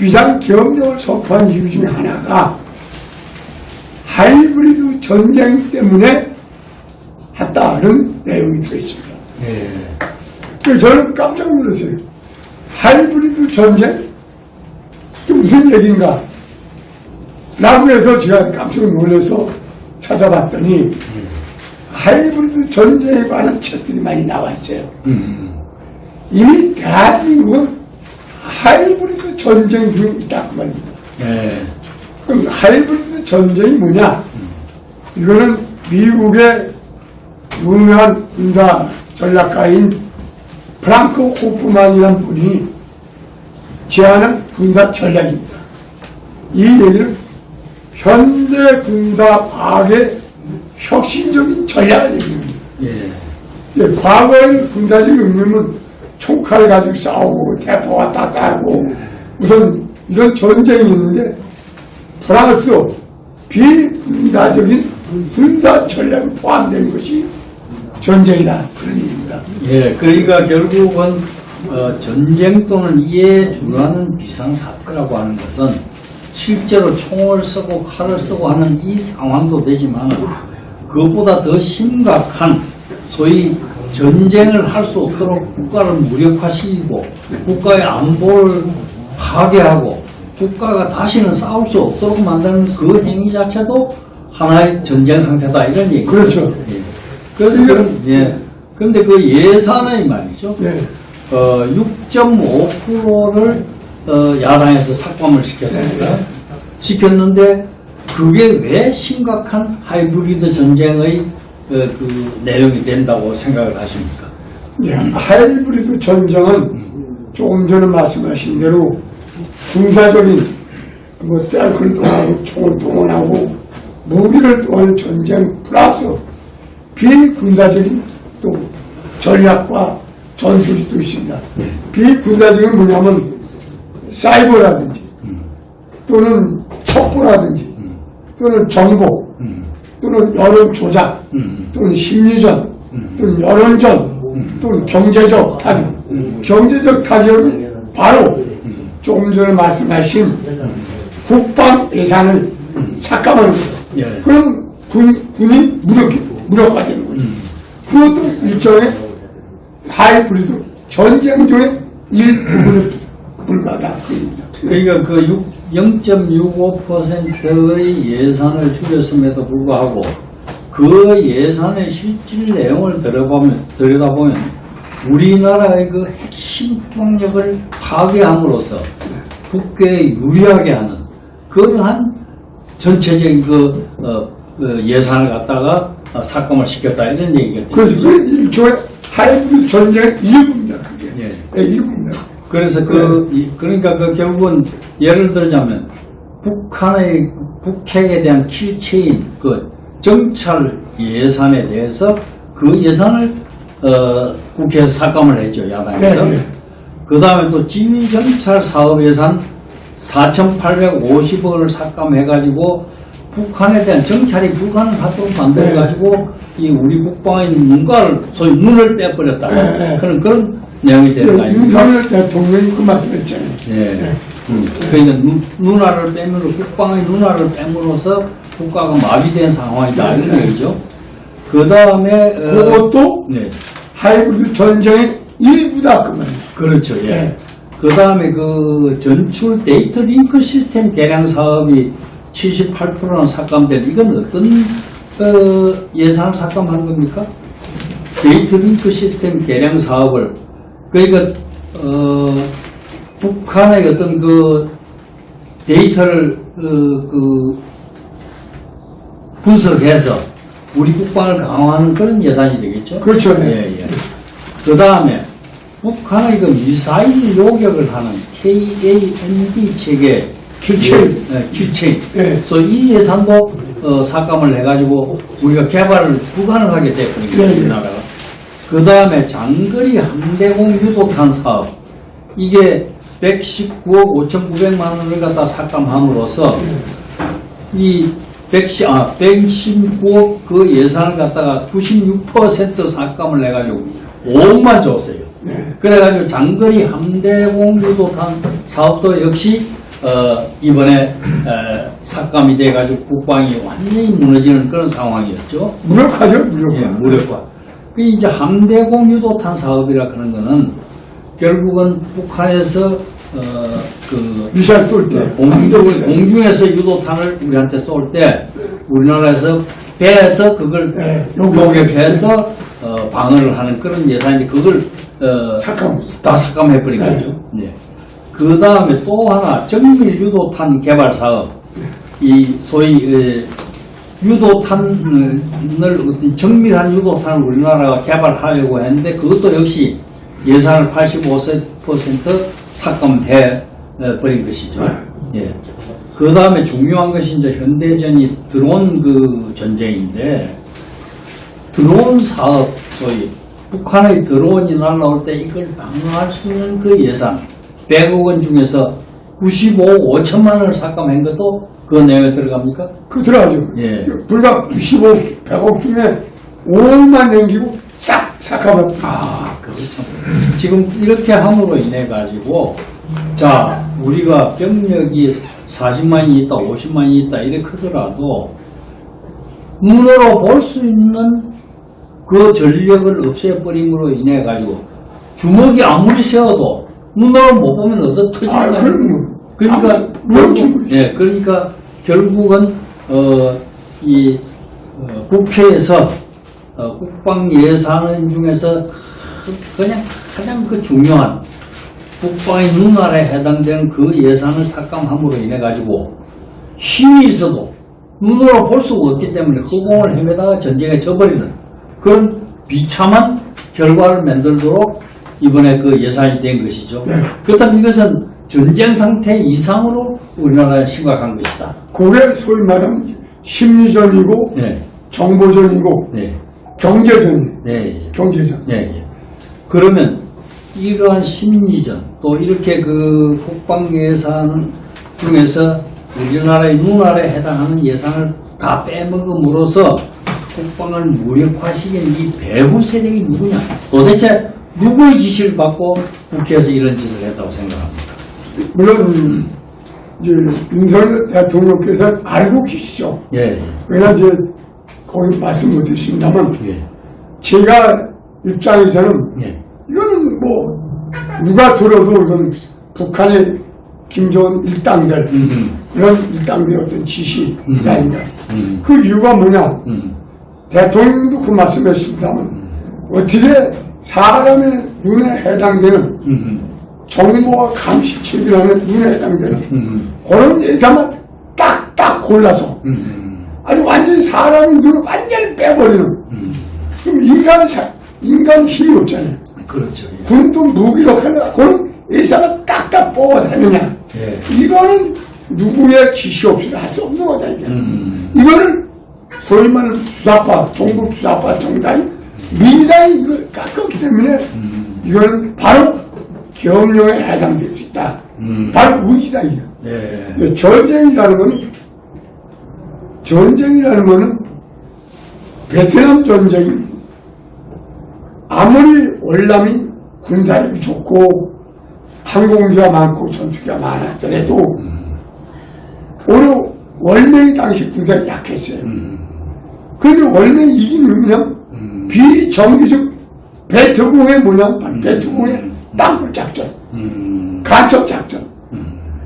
비상계엄령을 선포한 이유 중에 하나가 하이브리드 전쟁 때문에 했다는 내용이 들어있습니다. 네. 그래서 저는 깜짝 놀랐어요. 하이브리드 전쟁? 이게 무슨 얘기인가? 라고 해서 제가 깜짝 놀라서 찾아봤더니 하이브리드 전쟁에 관한 책들이 많이 나왔어요. 이미 대한민국은 하이브리드 전쟁 중에 있다 그 말입니다. 네. 그럼 하이브리드 전쟁이 뭐냐? 이거는 미국의 유명한 군사 전략가인 프랑크 호프만이라는 분이 제안한 군사 전략입니다. 이 얘기는 현대 군사 과학의 혁신적인 전략을 얘기합니다. 예. 과거에는 군사적 의미는 총칼을 가지고 싸우고 대포 왔다 갔다 하고 우선 이런 전쟁이 있는데 플러스 비군사적인 군사 전략이 포함된 것이 전쟁이다 그런 얘기입니다. 예, 그러니까 결국은 전쟁 또는 이에 준하는 비상사태라고 하는 것은 실제로 총을 쓰고 칼을 쓰고 하는 이 상황도 되지만 그것보다 더 심각한 소위 전쟁을 할 수 없도록 국가를 무력화시키고 국가의 안보를 파괴하고 국가가 다시는 싸울 수 없도록 만드는 그 행위 자체도 하나의 전쟁 상태다 이런 얘기. 그렇죠. 예. 그래서 예. 그런데 그 예산의 말이죠. 네. 6.5%를 야당에서 삭감을 시켰습니다. 시켰는데 그게 왜 심각한 하이브리드 전쟁의 그 내용이 된다고 생각을 하십니까? 예, 하이브리드 전쟁은 조금 전에 말씀하신 대로 군사적인 탱크를 동원하고 총을 동원하고 무기를 동원하는 전쟁 플러스 비군사적인 또 전략과 전술이 또 있습니다. 비군사적인 뭐냐면 사이버라든지 또는 첩보라든지 또는 정보 또는 여론 조작 또는 심리전 또는 여론전 또는 경제적 타격 경제적 타격이 바로 조금 전에 말씀하신 국방 예산을 삭감하는 거죠. 예. 그럼 군이 무력화되는 거죠. 그것도 일종의 하이브리드 전쟁 중의 일부분에 불과하다. 그러니까 그 0.65%의 예산을 줄였음에도 불구하고 그 예산의 실질 내용을 들여다보면 우리나라의 그 핵심 국방력을 파괴함으로써 국가에 유리하게 하는 그러한 전체적인 그 예산을 갖다가 삭감을 시켰다 이런 얘기가 되죠. 그래서 그 일종의 하이브리드 전쟁의 일부입니다. 그게. 예. 네, 일부입니다. 그래서 그러니까 그 결국은 예를 들자면 북핵에 대한 킬체인 그 정찰 예산에 대해서 그 예산을 국회에서 삭감을 했죠, 야당에서. 네, 네. 그 다음에 또 지휘 정찰 사업 예산 4,850억을 삭감해가지고 북한에 대한 정찰이 불가능하도록 만들어가지고 이 우리 국방의 눈가를 소위 눈을 빼버렸다. 네. 그런 내용이 되는 거 아닙니까? 윤석열 대통령이 그 말씀했잖아요. 네. 그러니까 눈알을 빼므로 국방의 눈알을 빼므로써 국가가 마비된 상황이다 이런 얘기죠. 그 다음에 그것도 네. 하이브리드 전쟁의 일부다 그 말이에요. 그렇죠. 예. 네. 그 다음에 그 전출 데이터 링크 시스템 개량 사업이 78%는 삭감된 이건 어떤 예산을 삭감한 겁니까? 데이터 링크 시스템 개량 사업을 그러니까 북한의 어떤 그 데이터를 분석해서 우리 국방을 강화하는 그런 예산이 되겠죠. 그렇죠. 네. 예, 예. 그 다음에 북한의 그 미사일 요격을 하는 KAND 체계 킬체인. 킬체인. 네. 그래서 이 예산도 삭감을 해가지고 우리가 개발을 불가능하게 됐거든요. 네, 네. 우리나라가. 그 다음에 장거리 함대공 유도탄 사업 이게 119억 5,900만 원을 갖다 삭감함으로써 이 119억 그 예산을 갖다가 96% 삭감을 해가지고 5억만 줬어요. 네. 그래가지고 장거리 함대공 유도탄 사업도 역시 이번에 삭감이 돼가지고 국방이 완전히 무너지는 그런 상황이었죠. 무력화죠, 무력화. 예, 무력화. 그 이제 함대공 유도탄 사업이라 그런 거는 결국은 북한에서 그 미사일 쏠 때. 공중에서 유도탄을 우리한테 쏠 때 우리나라에서 배에서 그걸 네, 요격해서 방어를 하는 그런 예산인데 그걸 삭감. 다 삭감해버린 네. 거죠. 네. 그 다음에 또 하나 정밀 유도탄 개발 사업, 이 소위 유도탄을 어떤 정밀한 유도탄을 우리나라가 개발하려고 했는데 그것도 역시 예산을 85% 삭감해 버린 것이죠. 예. 그 다음에 중요한 것이 이제 현대전이 드론 그 전쟁인데 드론 사업 소위 북한의 드론이 날라올 때 이걸 방어할 수 있는 그 예산 100억 원 중에서 95억 5천만 원을 삭감한 것도 그 내용에 들어갑니까? 그 들어가죠. 예. 불과 95억, 100억 중에 5억만 남기고 싹 삭감을. 그렇죠. 지금 이렇게 함으로 인해 가지고 자 우리가 병력이 40만이 있다 50만이 있다 이렇게 크더라도 눈으로 볼 수 있는 그 전력을 없애버림으로 인해 가지고 주먹이 아무리 세워도 눈으로 못 보면 얻어 터지는 거예요. 그러니까 그러니까 결국은 국회에서 국방 예산 중에서 그냥 가장 그 중요한 국방의 눈알에 해당되는 그 예산을 삭감함으로 인해 가지고 힘이 있어도 눈으로 볼 수가 없기 때문에 허공을 헤매다가 전쟁에 져버리는 그런 비참한 결과를 만들도록 이번에 그 예산이 된 것이죠. 네. 그렇다면 이것은 전쟁 상태 이상으로 우리나라에 심각한 것이다. 그게 소위 말하면 심리전이고 네. 정보전이고 네. 경제전. 네. 경제전. 네. 그러면 이러한 심리전 또 이렇게 그 국방 예산 중에서 우리나라의 눈알에 해당하는 예산을 다 빼먹음으로써 국방을 무력화시킨 이 배후 세력이 누구냐? 도대체 누구의 지시를 받고 국회에서 이런 짓을 했다고 생각합니까? 물론 이제 윤석열 대통령께서 알고 계시죠. 예. 왜냐면 이제 거기 말씀 못 드립니다만 예. 제가 입장에서는 예. 이거는 뭐 누가 들어도 이건 북한의 김정은 일당들 이런 일당들의 어떤 지시가 아닌가. 그 이유가 뭐냐. 대통령도 그 말씀하셨습니다만 어떻게 사람의 눈에 해당되는 정보와 감시 체계라는 눈에 해당되는 그런 예산만 딱딱 골라서 아주 완전히 사람의 눈을 완전히 빼버리는 그럼 인간 힘이 없잖아요. 그렇죠. 예. 군도 무기로 하려고 그런 예산을 딱딱 뽑아내느냐. 예. 이거는 누구의 지시 없이는 할 수 없는 거다. 이게. 이거는 소위 말하는 주사파, 종북 주사파 정당이 민주당이 이걸 깎았기 때문에 이거는 바로 경영에 해당될 수 있다. 바로 무기다 이거. 예. 전쟁이라는 거는 베트남 전쟁이 아무리 월남이 군사력이 좋고 항공기가 많고 전투기가 많았더라도 오히려 월맹이 당시 군사력이 약했어요. 그런데 월맹이 이긴 의미는 비정규적 베트공의 뭐냐? 베트공의 땅굴 작전, 간첩 작전.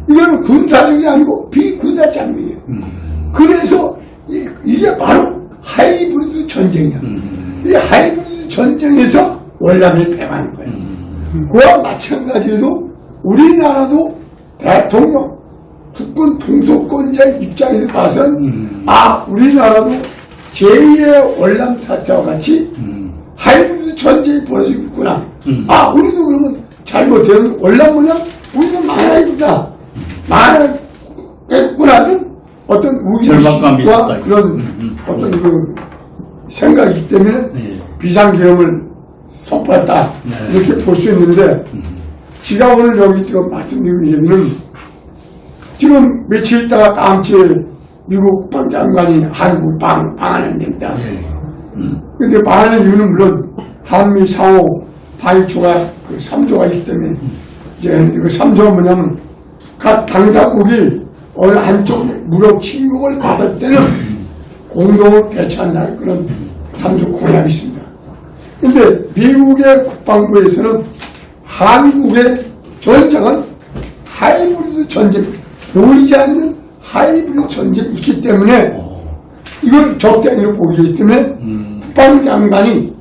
이거는 군사적이 아니고 비군사 장면이에요. 그래서 이게 바로 하이브리드 전쟁이야. 이 하이브리드 전쟁에서 월남이 패하는 거예요. 그와 마찬가지로 우리나라도 대통령, 국군 통솔권자 입장에서 봐서는 우리나라도 제1의 월남 사태와 같이 하이브리드 전쟁이 벌어지고 있구나. 우리도 그러면 잘못되면 월남 뭐냐? 우리도 망하겠구나. 망하겠구나는 어떤 절박감이 있었다. 우리와 그런 어떤 그 생각이기 때문에 비상계엄을 선포했다. 이렇게 볼 수 있는데 제가 오늘 여기 지금 말씀드리는 얘기는 지금 며칠 있다가 다음 주에 미국 국방장관이 한국 방한을 냅니다. 근데 방한의 이유는 물론 한미 상호 방위초가 그 3조가 있기 때문에 이제 그 3조가 뭐냐면 각 당사국이 어느 한쪽에 무력 침공을 받을 때는 공동으로 대처한다는 그런 삼중 공약이 있습니다. 그런데 미국의 국방부에서는 한국의 전쟁은 하이브리드 전쟁, 보이지 않는 하이브리드 전쟁이 있기 때문에 이걸 적대행위로 보기 때문에 국방장관이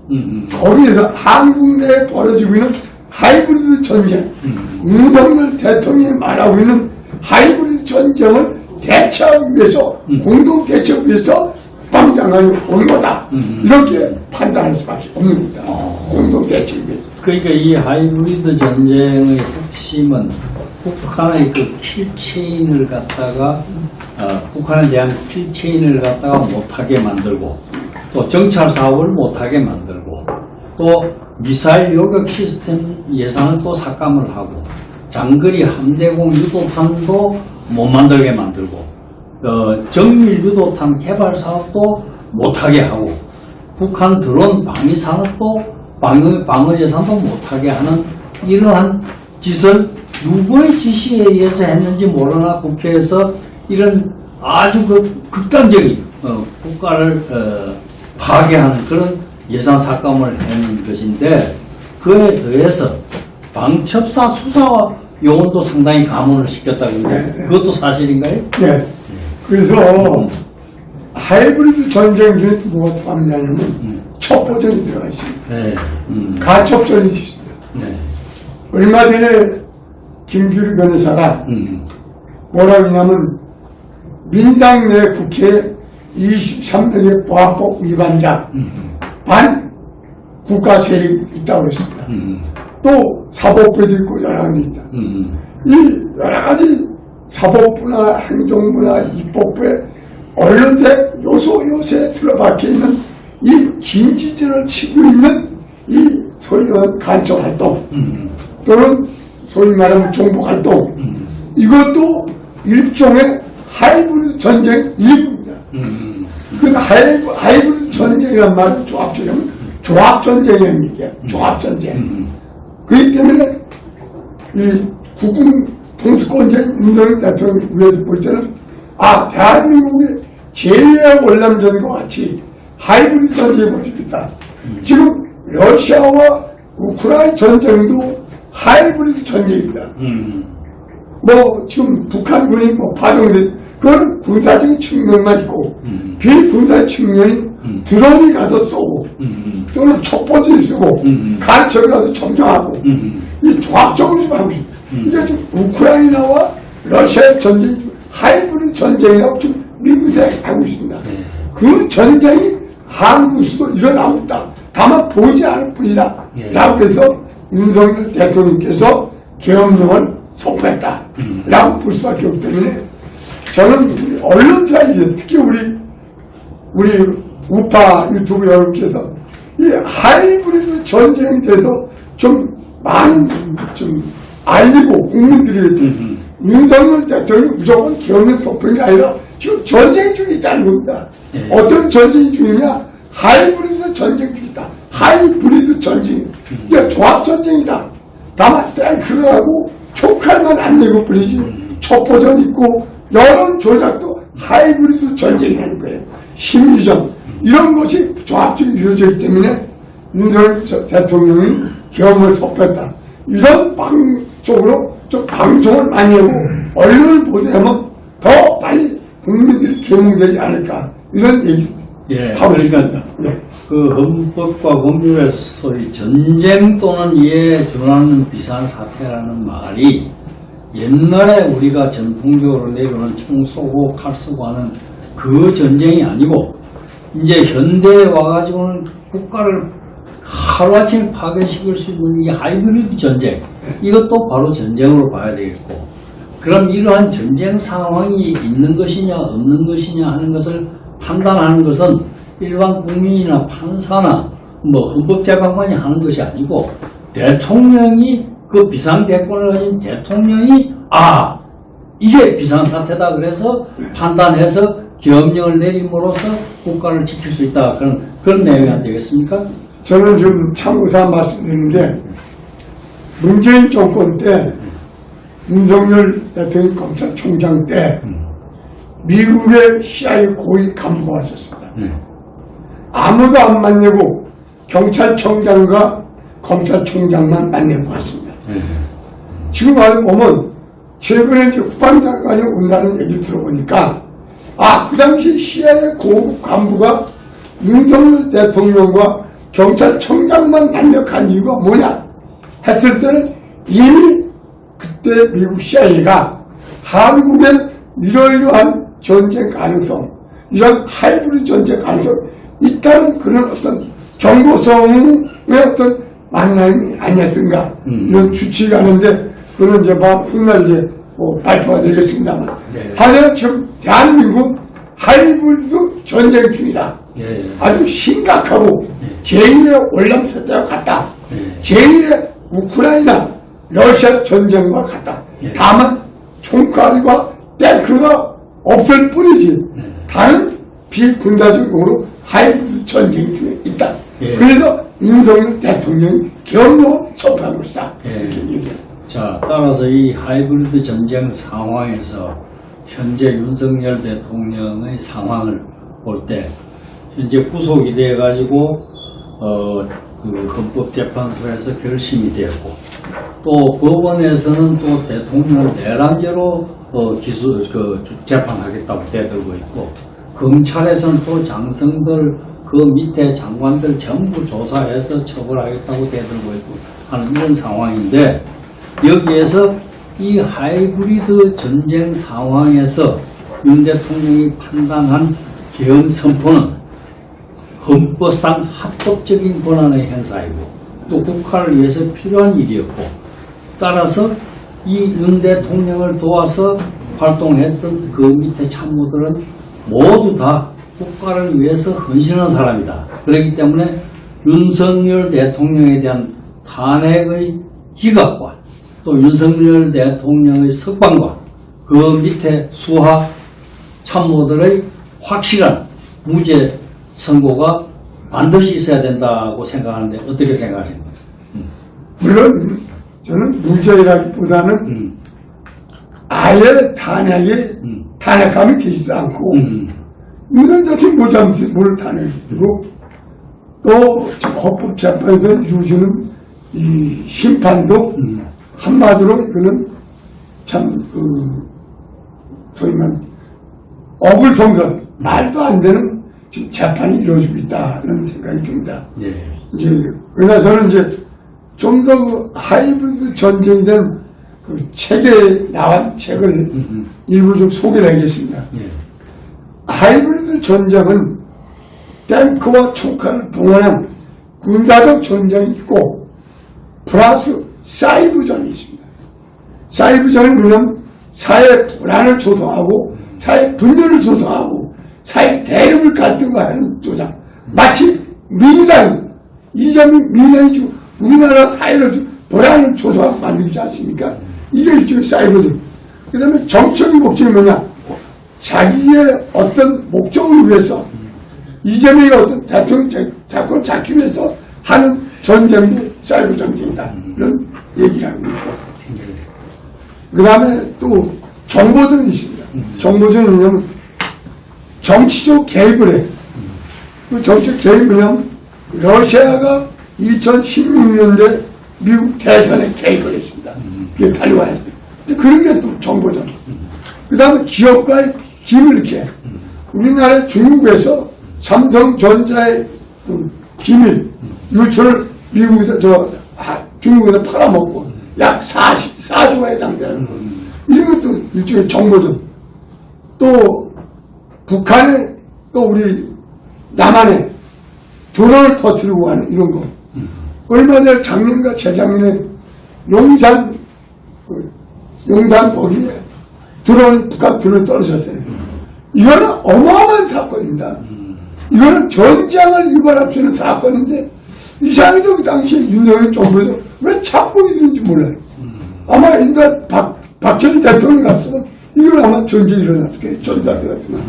거기에서 한국 내에 벌어지고 있는 하이브리드 전쟁, 윤석열 대통령이 말하고 있는 하이브리드 전쟁을 대처하기 위해서, 공동 대처하기 위해서 국방장관이 온 거다. 이렇게 판단할 수밖에 없는 겁니다. 공동 대처하기 위해서. 그러니까 이 하이브리드 전쟁의 핵심은 북한의 그 킬체인을 갖다가 북한에 대한 킬체인을 갖다가 못하게 만들고 또 정찰 사업을 못하게 만들고 또 미사일 요격 시스템 예산을 또 삭감을 하고 장거리 함대공 유도탄도 못 만들게 만들고 정밀 유도탄 개발 사업도 못하게 하고 북한 드론 방위 산업도 방어 예산도 못하게 하는 이러한 짓을 누구의 지시에 의해서 했는지 모르나 국회에서 이런 아주 극단적인 국가를 파괴하는 그런 예산 삭감을 하는 것인데 그에 더해서 방첩사 수사 요원도 상당히 감원을 시켰다는데 그것도 사실인가요? 네. 그래서 하이브리드 전쟁 중에 뭐가 포함되냐면 첩보전이 들어가 있습니다. 네. 가첩전이 있습니다. 네. 얼마 전에 김규리 변호사가 뭐라고 했냐면 민당 내 국회 23명의 보안법 위반자 반 국가 세력이 있다고 그랬습니다. 또 사법부에도 있고 여러 가지 있다. 이 여러 가지 사법부나 행정부나 입법부에 언론대 요소에 들어박혀 있는 이 김진전을 치고 있는 이 소위 말하는 간첩 활동 또는 소위 말하면 정보활동 이것도 일종의 하이브리드 전쟁 일부입니다. 그 하이브리드 전쟁이란 말은 조합전쟁이라는 얘기야. 조합전쟁. 그렇기 때문에 이 국군 통수권자 윤석열 대통령 위에서 볼 때는 대한민국의 제2의 월남전과 같이 하이브리드 전쟁이 벌어지고 있다. 지금 러시아와 우크라이나 전쟁도 하이브리드 전쟁입니다. 지금 북한군이 파동된 그거는 군사적인 측면만 있고 비군사적 측면이 드론이 가서 쏘고 또는 첩보들이 쓰고 간첩이 가서 점령하고 이 조합적으로 좀 하고 있습니다. 이게 지금 우크라이나와 러시아의 전쟁 하이브리드 전쟁이라고 지금 미국에서 하고 있습니다. 그 전쟁이 한국에서도 일어나고 있다. 다만 보이지 않을 뿐이다. 라고 해서 윤석열 대통령께서 계엄령을 선포했다. 라고 볼 수밖에 없기 때문에 저는 언론사에 특히 우리 우파 유튜브 여러분께서 이 하이브리드 전쟁에 대해서 좀 많은 좀 알리고 국민들에게 윤석열 대통령이 무조건 계엄령 선포한 게 아니라 지금 전쟁 중에 있다는 겁니다. 어떤 전쟁 중이냐? 하이브리드 전쟁 중이다. 하이브리드 전쟁. 이게 조합전쟁이다. 다만 탱크하고 총칼만 안 내고 뿐이지 첩보전 있고 여론 조작도 하이브리드 전쟁이라는 거예요. 심리전 이런 것이 조합적으로 이루어지기 때문에 윤석열 대통령이 계엄을 선포했다. 이런 쪽으로 좀 방송을 많이 하고 언론을 보도하면 더 빨리 국민들이 계몽되지 않을까 이런 얘기 하고 있습니다. 그 헌법과 법률에서 소위 전쟁 또는 이에 준하는 비상사태라는 말이 옛날에 우리가 전통적으로 내려오는 총 쏘고 칼 쏘고 하는 그 전쟁이 아니고 이제 현대에 와가지고는 국가를 하루아침에 파괴시킬 수 있는 이 하이브리드 전쟁 이것도 바로 전쟁으로 봐야 되겠고 그럼 이러한 전쟁 상황이 있는 것이냐 없는 것이냐 하는 것을 판단하는 것은 일반 국민이나 판사나 헌법재판관이 하는 것이 아니고 대통령이 그 비상대권을 가진 대통령이 이게 비상사태다 그래서 판단해서 계엄령을 내림으로써 국가를 지킬 수 있다 그런 내용이 안 되겠습니까? 저는 좀 참고사 말씀드리는데 문재인 정권 때 윤석열 대통령 검찰총장 때 미국의 CIA 고위 간부가 왔었습니다. 아무도 안 만나고 경찰청장과 검찰총장만 만나고 갔습니다. 지금 와서 보면 최근에 이제 국방장관이 온다는 얘기를 들어보니까 그 당시 CIA 고급 간부가 윤석열 대통령과 경찰청장만 만나간 이유가 뭐냐 했을 때는 이미 그때 미국 CIA가 한국의 이러이러한 전쟁 가능성, 이런 하이브리드 전쟁 가능성 있다는 그런 어떤 경고성의 어떤 만남이 아니었던가 이런 추측이 가는데 그는 이제 훗날 이제 발표가 되겠습니다만 하여튼 지금 대한민국 하이브리드 전쟁 중이다. 아주 심각하고 제1의 월남사 때와 같다. 제1의 우크라이나 러시아 전쟁과 같다. 다만 총칼과 탱크가 없을 뿐이지 다른 비군사적으로 하이브리드 전쟁 중에 있다. 그래서 윤석열 대통령이 경고 선포한 것이다. 이렇게 얘기합니다. 자, 따라서 이 하이브리드 전쟁 상황에서 현재 윤석열 대통령의 상황을 볼 때 현재 구속이 돼가지고 그 헌법재판소에서 결심이 되었고 또 법원에서는 또 대통령을 내란죄로 재판하겠다고 대들고 있고 검찰에서는 또 장성들 그 밑에 장관들 전부 조사해서 처벌하겠다고 대들고 있고 하는 이런 상황인데 여기에서 이 하이브리드 전쟁 상황에서 윤 대통령이 판단한 계엄 선포는 헌법상 합법적인 권한의 행사이고 또 국가를 위해서 필요한 일이었고 따라서 이 윤 대통령을 도와서 활동했던 그 밑에 참모들은 모두 다 국가를 위해서 헌신한 사람이다. 그렇기 때문에 윤석열 대통령에 대한 탄핵의 기각과 또 윤석열 대통령의 석방과 그 밑에 수하 참모들의 확실한 무죄 선고가 반드시 있어야 된다고 생각하는데 어떻게 생각하십니까? 물론 저는 무죄라기보다는 아예 탄핵감이 되지도 않고 윤석열 대통령 무죄하면서 뭘 탄핵이고 또 헌법재판에서 이루어지는 이 심판도 한마디로 이거는 참 소위 말하는 어불성설 말도 안 되는 지금 재판이 이루어지고 있다는 생각이 듭니다. 이제 그러나 저는 이제 좀 더 하이브리드 전쟁이 된 그 책에 나온 책을 일부 좀 소개를 하겠습니다. 하이브리드 전쟁은 탱크와 총칼을 동원한 군사적 전쟁이 있고 플러스 사이버전이 있습니다. 사이버전이 뭐냐면 사회 불안을 조성하고 사회 분열을 조성하고 사회 대립을 갈등하는 조장. 마치 민주당 이점이 민주당이 지금 우리나라 사회를 불안을 조성하고 만들고 있지 않습니까? 이게 일종의 사이버전. 그 다음에 정책의 목적이 뭐냐? 자기의 어떤 목적을 위해서 이재명이 어떤 대통령 자격을 잡기 위해서 하는 전쟁도 사이버 전쟁이다. 이런 얘기를 하고 있고. 그 다음에 또 정보전이 있습니다. 정보전은 뭐냐면 정치적 개입을 해. 그 정치적 개입이 뭐냐면 러시아가 2016년대 미국 대선에 개입을 했습니다. 그게 달려와야 돼. 그런 게 또 정보전. 그 다음에 기업과의 기밀 이렇게 우리나라 중국에서 삼성전자의 기밀 유출을 미국에서 중국에서 팔아먹고 약 44조가 해당되는 이런 것도 일종의 정보전. 또 북한에 또 우리 남한에 드론을 터뜨리고 가는 이런 거. 얼마 전에 작년과 재작년에 용산 거기에 북한 드론이 떨어졌어요. 이거는 어마어마한 사건입니다. 이거는 전쟁을 유발할 수 있는 사건인데 이상하게 그 당시에 윤석열 정부에서 왜 찾고 있는지 몰라요. 아마 옛날 박정희 대통령이 갔으면 이걸 아마 전쟁이 일어났을 거예요. 전자대 같은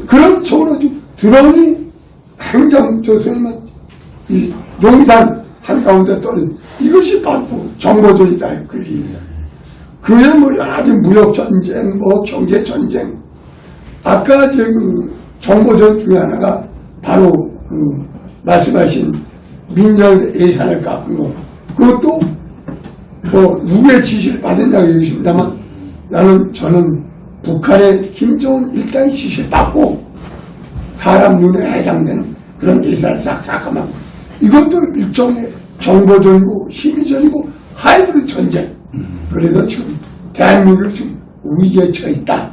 그런 쪽으로 드론이 이 용산 한가운데 떨어진 이것이 바로 정보전이다. 그 얘기입니다. 그에 뭐 여러 가지 무역 전쟁, 뭐 경제 전쟁. 아까 그 정보전 중에 하나가 바로 그 말씀하신 민정 예산을 깎은 거. 그것도 뭐 누구의 지시를 받았냐고 얘기했습니다만 저는 북한의 김정은 일당의 지시를 받고 사람 눈에 해당되는 그런 예산을 싹싹 하면 이것도 일종의 정보전이고 심리전이고 하이브리드 전쟁. 그래서 지금 대한민국이 지금 위기에 처해 있다.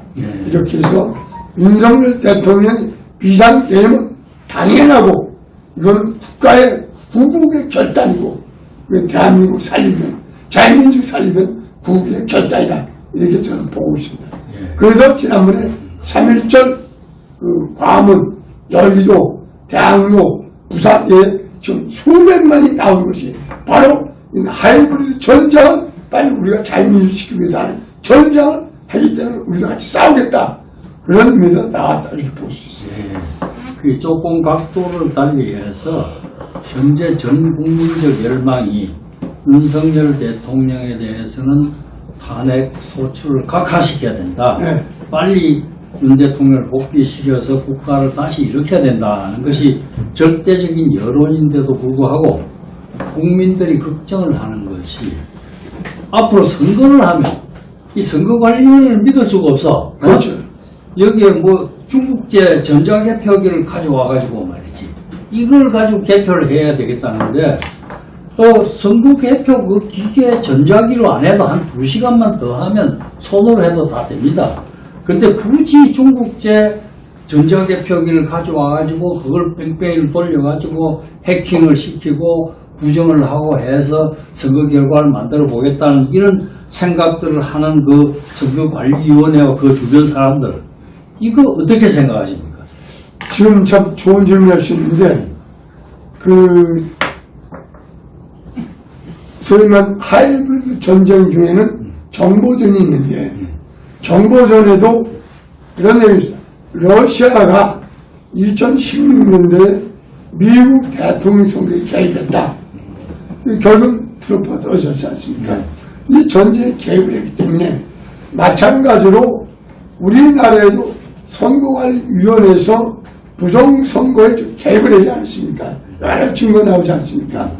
이렇게 해서 윤석열 대통령의 비상계엄은 당연하고 이건 국가의 구국의 결단이고 대한민국 살리면 자유민주 살리면 구국의 결단이다. 이렇게 저는 보고 있습니다. 그래서 지난번에 3.1절 그 광화문, 여의도, 대학로, 부산에 지금 수백만이 나온 것이 바로 하이브리드 전쟁을 빨리 우리가 자유민주시키기 위해서 하는 전쟁을 하기 때문에 우리가 같이 싸우겠다. 그런 의미에서 나왔다. 이렇게 볼 수 있어요. 그 조금 각도를 달리해서 현재 전 국민적 열망이 윤석열 대통령에 대해서는 탄핵 소추를 각하시켜야 된다. 빨리 윤 대통령을 복귀시켜서 국가를 다시 일으켜야 된다는 것이 절대적인 여론인데도 불구하고 국민들이 걱정을 하는 것이 앞으로 선거를 하면 이 선거관리위원회를 믿을 수가 없어. 그렇죠. 여기에 뭐 중국제 전자개표기를 가져와가지고 말이지. 이걸 가지고 개표를 해야 되겠다는데 또 선거개표 그 기계 전자기로 안 해도 한 2시간만 더 하면 손으로 해도 다 됩니다. 근데 굳이 중국제 전자개표기를 가져와가지고 그걸 뺑뺑이를 돌려가지고 해킹을 시키고 부정을 하고 해서 선거 결과를 만들어 보겠다는 이런 생각들을 하는 그 선거관리위원회와 그 주변 사람들 이거 어떻게 생각하십니까? 지금 참 좋은 질문 하시는데 소위 말하는 하이브리드 전쟁 중에는 정보전이 있는데 정보전에도 이런 내용이 있어요. 러시아가 2016년도에 미국 대통령 선거에 개입했다. 결국 트럼프가 떨어졌지 않습니까? 이 전쟁에 개입을 했기 때문에 마찬가지로 우리나라에도 선거관리위원회에서 부정선거에 개입을 하지 않습니까? 여러 증거 나오지 않습니까?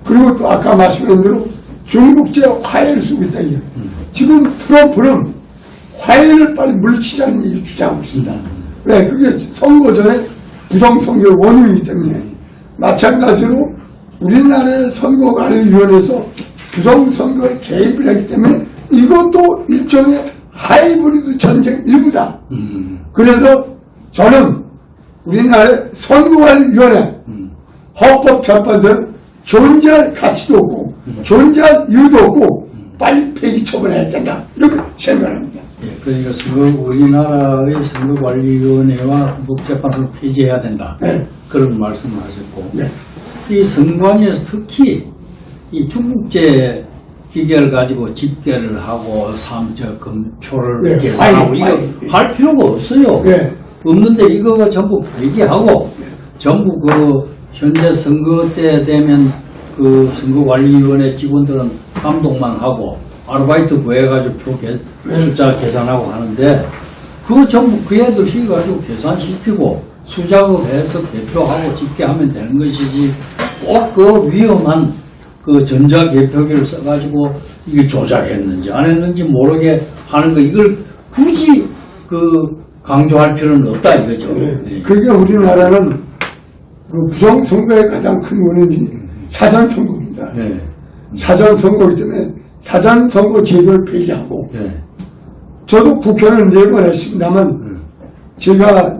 그리고 또 아까 말씀드린 대로 중국제 화해를 쓰고 있다. 지금 트럼프는 화해를 빨리 물리치자는 얘기를 주장하고 있습니다. 왜? 그게 선거 전에 부정선거의 원흉이기 때문에. 마찬가지로 우리나라의 선거관리위원회에서 부정선거에 개입을 했기 때문에 이것도 일종의 하이브리드 전쟁 일부다. 그래서 저는 우리나라의 선거관리위원회 헌법재판소는 존재할 가치도 없고 존재할 이유도 없고 빨리 폐기 처분해야 된다. 이렇게 생각합니다. 그러니까 우리나라의 선거관리위원회와 헌법재판소를 폐지해야 된다. 그런 말씀을 하셨고 이 선관위에서 특히 이 중국제 기계를 가지고 집계를 하고 검표를 계산하고 이거 할 필요가 없어요. 없는데 이거 전부 폐기하고 전부 현재 선거 때 되면 선거관리위원회 직원들은 감독만 하고 아르바이트 구해가지고 숫자 계산하고 하는데 그거 전부 그 애들 시켜가지고 계산시키고 수작업해서 개표하고 집계하면 되는 것이지 꼭 그 위험한 전자개표기를 써가지고 이게 조작했는지 안 했는지 모르게 하는 거 이걸 굳이 강조할 필요는 없다 이거죠. 그러니까 우리나라는 부정선거의 가장 큰 원인이 사전선거입니다. 사전선거이기 때문에 사전선거 제도를 폐기하고 저도 국회의원을 4번 했습니다만 제가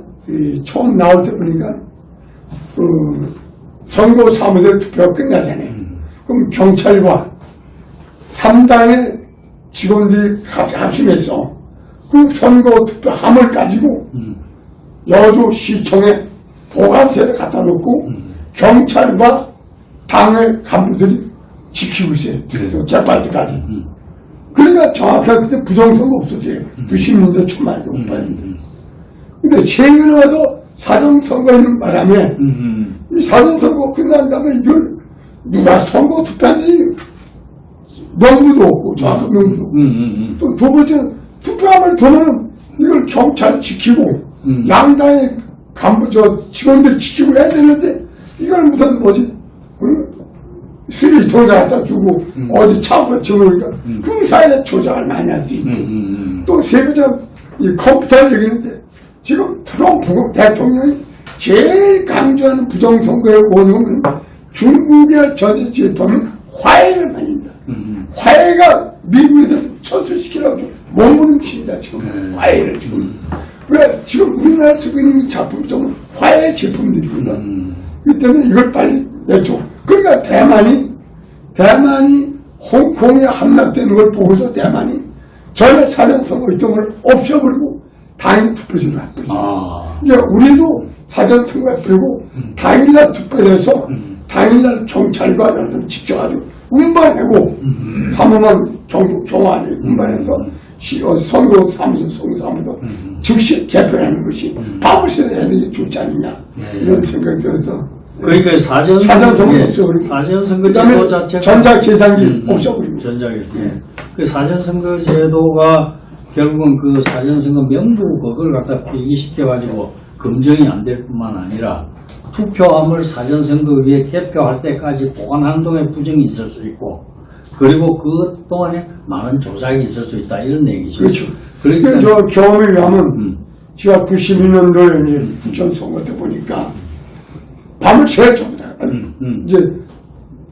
처음 나올 때 보니까 선거 사무소에 투표가 끝나잖아요. 그럼 경찰과 3당의 직원들이 합심해서 그 선거 투표함을 가지고 여주시청에 보관소에 갖다 놓고 경찰과 당의 간부들이 지키고 있어요. 재판 때까지. 그러니까 정확하게 그때 부정선거 없었어요. 90년대 초반에도 못 봤는데. 근데 최근에 와도 사전선거 있는 바람에 이 사전선거 끝난 다음에 이걸 누가 선거 투표한지 명부도 없고 정확한 명부도 없고 또 두 번째는 투표함을 두면은 이걸 경찰 지키고 양당의 간부 직원들 지키고 해야 되는데 이걸 무슨 뭐지 수리 도장 갖다 주고 어디 차고 집으니까 그 사이에 조작을 많이 할 수 있고 또 세 번째 이 컴퓨터 얘기는데 지금 트럼프 대통령이 제일 강조하는 부정선거의 원흉은 중국의 저지지법은 화해를 말입니다. 화해가 미국에서 철수시키려고 몸부림칩니다. 지금 화해를 지금. 왜 지금 우리나라 쓰고 있는 작품성은 화해 제품들이거든. 그 때문에 이걸 빨리 내줘. 그러니까 대만이 홍콩에 함락되는 걸 보고서 대만이 전에 사전선거 있던 걸 없애버리고 당일 투표제를 한 거죠. 이제 우리도 사전선거에 빼고 당일날 투표를 해서 당일날 경찰과 저런 직접 아주 운반하고 사무만 경호안에 운반해서 선거 사무소 즉시 개편하는 것이 밤을 새야 되는 게 좋지 않느냐 이런 생각이 들어서 그러니까 사전선거 없애버리고 사전선거제도 자체가 전자계산기 없애버리고 전자계산. 그 사전선거제도가 결국은 그 사전선거 명부 그걸 갖다 폐기시켜가지고 검증이 안 될 뿐만 아니라 투표함을 사전선거위에 개표할 때까지 보관하는 동안에 부정이 있을 수 있고 그리고 그 동안에 많은 조작이 있을 수 있다 이런 얘기죠. 그렇죠. 그러니까 저 경험에 의하면 제가 92년도에 부천 선거 때 보니까 밤을 새야 접니다. 이제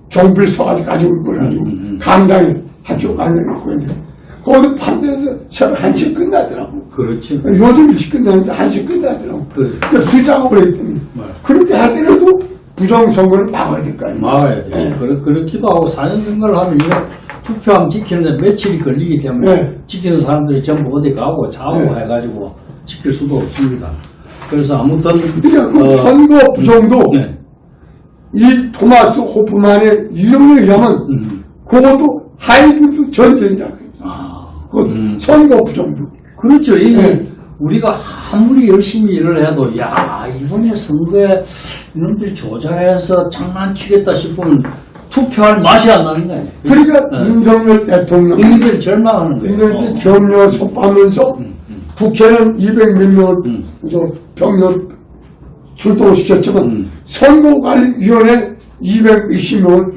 경비를 서가지고 가지고 있고 강당에 한쪽 강당에 있고 있는데 거기서 밤새서 새벽 1시에 끝나더라고. 그렇죠. 요즘 일찍 끝나는데 1시에 끝나더라고. 그러니까 그 작업을 했기 때문에 그렇게 하더라도 부정선거를 막아야 될 거 아니에요. 막아야 돼. 네. 그렇기도 하고 사전선거를 하면 이거 투표함 지키는데 며칠이 걸리기 때문에 지키는 사람들이 전부 어디 가고 자고 해가지고 지킬 수도 없습니다. 그래서 아무튼 그러니까 그 선거 부정도 이 토마스 호프만의 이론에 의하면 그것도 하이브리드 전쟁이다. 그것도 선거 부정도. 그렇죠. 우리가 아무리 열심히 일을 해도 이번에 선거에 이놈들이 조작해서 장난치겠다 싶으면 투표할 맛이 안 나는 거예요. 그러니까 윤석열 대통령 국민들이 절망하는 거예요. 국민들이 격려 선포하면서 국회는 200몇 명을 병력 출동을 시켰지만 선거관리위원회 220명을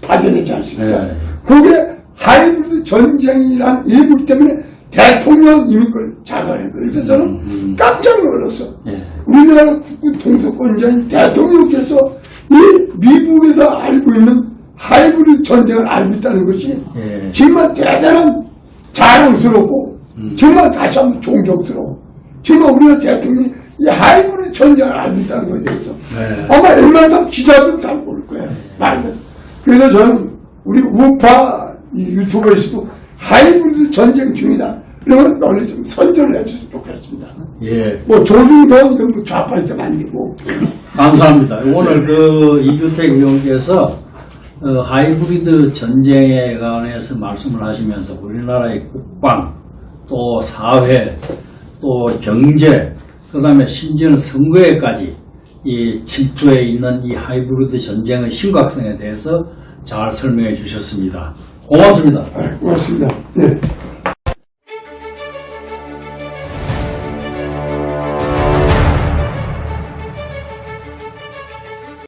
파견하지 않습니까? 그게 하이브리드 전쟁이란 일부 때문에 대통령 이민걸 자가는 거예요. 그래서 저는 깜짝 놀랐어. 우리나라 국군 통수권자인 대통령께서 이 미국에서 알고 있는 하이브리드 전쟁을 알고 있다는 것이 정말 대단한 자랑스럽고 정말 다시 한번 존경스러워. 정말 우리나라 대통령이 이 하이브리드 전쟁을 알고 있다는 것에 대해서 아마 웬만한 기자들은 잘 모를 거예요. 말든. 그래서 저는 우리 우파 유튜버에서도 하이브리드 전쟁 중이다. 이런 널리 좀 선전을 해줬으면 좋겠습니다. 뭐 조중동 이런 거 좌파일 때 만들고. 감사합니다. 오늘 이주택 의원께서 하이브리드 전쟁에 관해서 말씀을 하시면서 우리나라의 국방, 또 사회, 또 경제, 그 다음에 심지어는 선거에까지 이 침투해 있는 이 하이브리드 전쟁의 심각성에 대해서 잘 설명해 주셨습니다. 고맙습니다. 고맙습니다. 네.